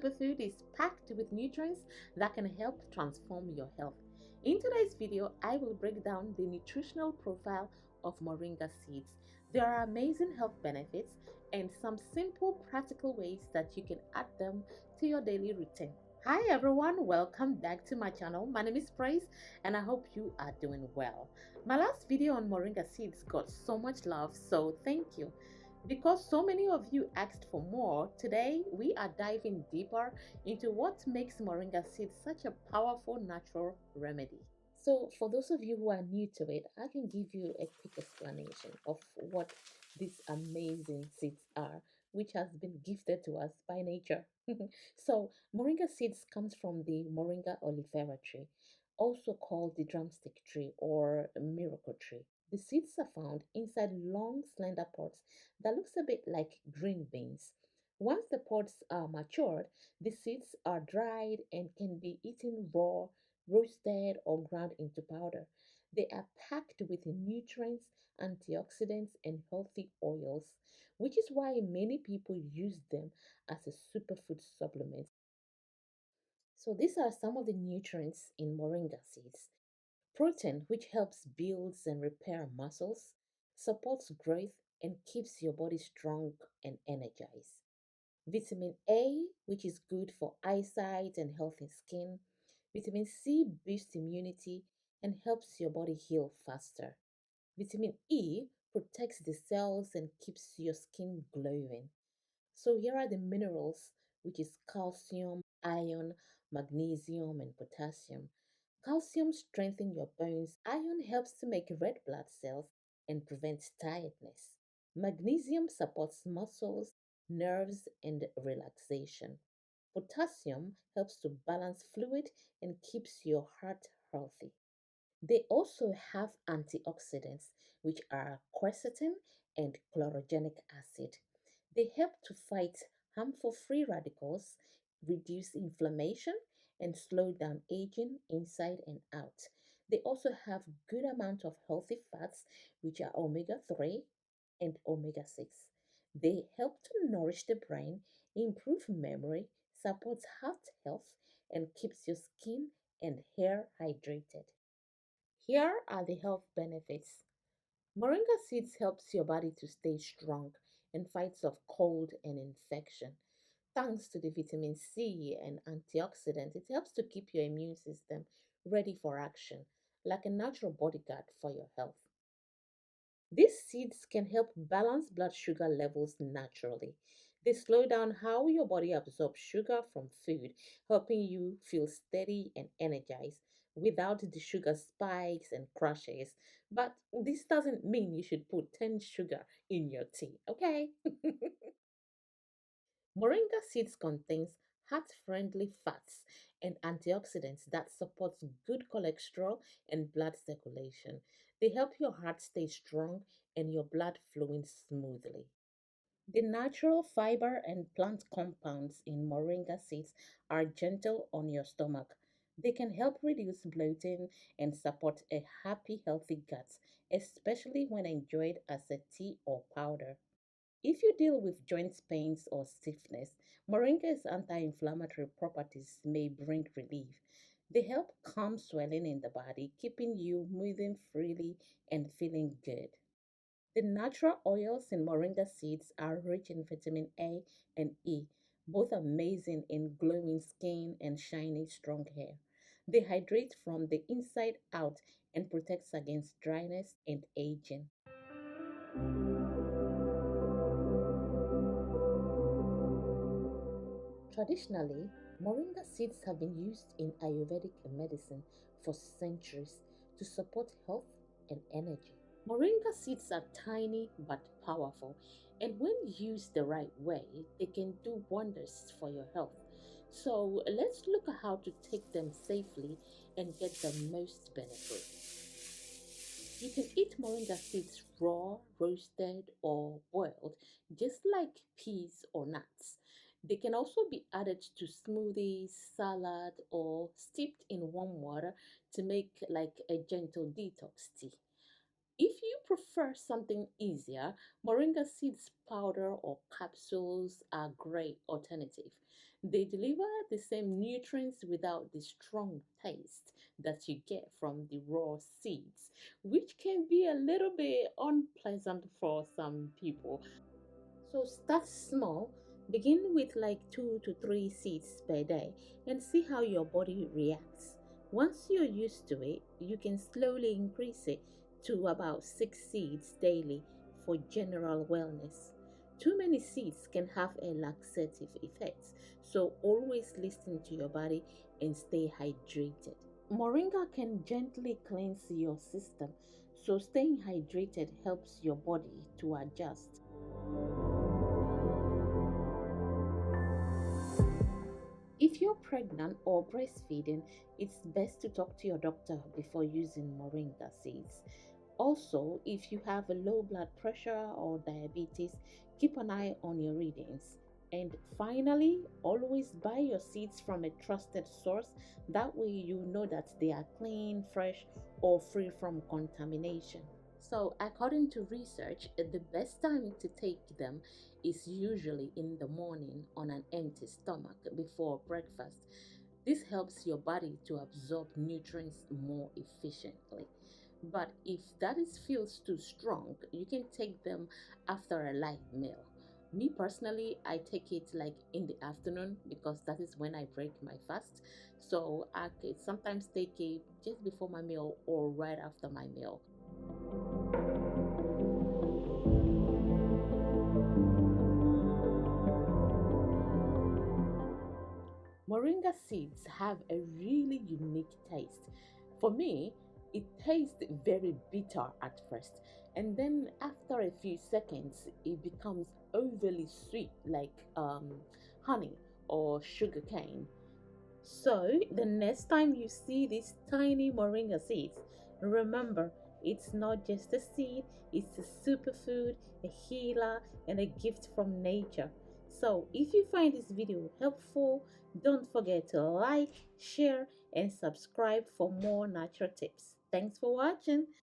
superfood is packed with nutrients that can help transform your health. In today's video, I will break down the nutritional profile of Moringa seeds. There are amazing health benefits and some simple practical ways that you can add them to your daily routine. Hi everyone, welcome back to my channel. My name is Praise and I hope you are doing well. My last video on Moringa seeds got so much love, so thank you. Because so many of you asked for more, today we are diving deeper into what makes Moringa seeds such a powerful natural remedy. So, for those of you who are new to it, I can give you a quick explanation of what these amazing seeds are, which has been gifted to us by nature. So, Moringa seeds comes from the Moringa oleifera tree, also called the drumstick tree or miracle tree. The seeds are found inside long, slender pods that looks a bit like green beans. Once the pods are matured, the seeds are dried and can be eaten raw, roasted, or ground into powder. They are packed with nutrients, antioxidants, and healthy oils, which is why many people use them as a superfood supplement. So, these are some of the nutrients in moringa seeds. Protein, which helps build and repair muscles, supports growth, and keeps your body strong and energized. Vitamin A, which is good for eyesight and healthy skin. Vitamin C boosts immunity and helps your body heal faster. Vitamin E protects the cells and keeps your skin glowing. So here are the minerals, which is calcium, iron, magnesium, and potassium. Calcium strengthens your bones. Iron helps to make red blood cells and prevents tiredness. Magnesium supports muscles, nerves, and relaxation. Potassium helps to balance fluid and keeps your heart healthy. They also have antioxidants, which are quercetin and chlorogenic acid. They help to fight harmful free radicals, reduce inflammation, and slow down aging inside and out. They also have good amount of healthy fats, which are omega-3 and omega-6. They help to nourish the brain, improve memory, supports heart health, and keeps your skin and hair hydrated. Here are the health benefits. Moringa seeds helps your body to stay strong and fights off cold and infection. Thanks to the vitamin C and antioxidant, it helps to keep your immune system ready for action, like a natural bodyguard for your health. These seeds can help balance blood sugar levels naturally. They slow down how your body absorbs sugar from food, helping you feel steady and energized without the sugar spikes and crashes. But this doesn't mean you should put 10 sugar in your tea, okay? Moringa seeds contains heart-friendly fats and antioxidants that supports good cholesterol and blood circulation. They help your heart stay strong and your blood flowing smoothly. The natural fiber and plant compounds in moringa seeds are gentle on your stomach. They can help reduce bloating and support a happy, healthy gut, especially when enjoyed as a tea or powder. If you deal with joint pains or stiffness, moringa's anti inflammatory properties may bring relief. They help calm swelling in the body, keeping you moving freely and feeling good. The natural oils in moringa seeds are rich in vitamin A and E, both amazing in glowing skin and shiny, strong hair. They hydrate from the inside out and protects against dryness and aging. Traditionally, moringa seeds have been used in Ayurvedic medicine for centuries to support health and energy. Moringa seeds are tiny but powerful, and when used the right way, they can do wonders for your health. So, let's look at how to take them safely and get the most benefit. You can eat moringa seeds raw, roasted, or boiled, just like peas or nuts. They can also be added to smoothies, salad, or steeped in warm water to make like a gentle detox tea. If you prefer something easier, moringa seeds powder or capsules are great alternative. They deliver the same nutrients without the strong taste that you get from the raw seeds, which can be a little bit unpleasant for some people. So start small, begin with like 2 to 3 seeds per day and see how your body reacts. Once you're used to it, you can slowly increase it to about 6 seeds daily for general wellness. Too many seeds can have a laxative effect, so always listen to your body and stay hydrated. Moringa can gently cleanse your system, so staying hydrated helps your body to adjust. If you're pregnant or breastfeeding, it's best to talk to your doctor before using moringa seeds. Also, if you have a low blood pressure or diabetes, keep an eye on your readings. And finally, always buy your seeds from a trusted source. That way, you know that they are clean, fresh, or free from contamination. So, according to research, the best time to take them is usually in the morning on an empty stomach before breakfast. This helps your body to absorb nutrients more efficiently. But if that is feels too strong, you can take them after a light meal. Me personally, I take it like in the afternoon because that is when I break my fast. So I can sometimes take it just before my meal or right after my meal. Moringa seeds have a really unique taste. For me, it tastes very bitter at first, and then after a few seconds, it becomes overly sweet like honey or sugar cane. So, the next time you see these tiny moringa seeds, remember it's not just a seed, it's a superfood, a healer, and a gift from nature. So, if you find this video helpful, don't forget to like, share, and subscribe for more natural tips. Thanks for watching.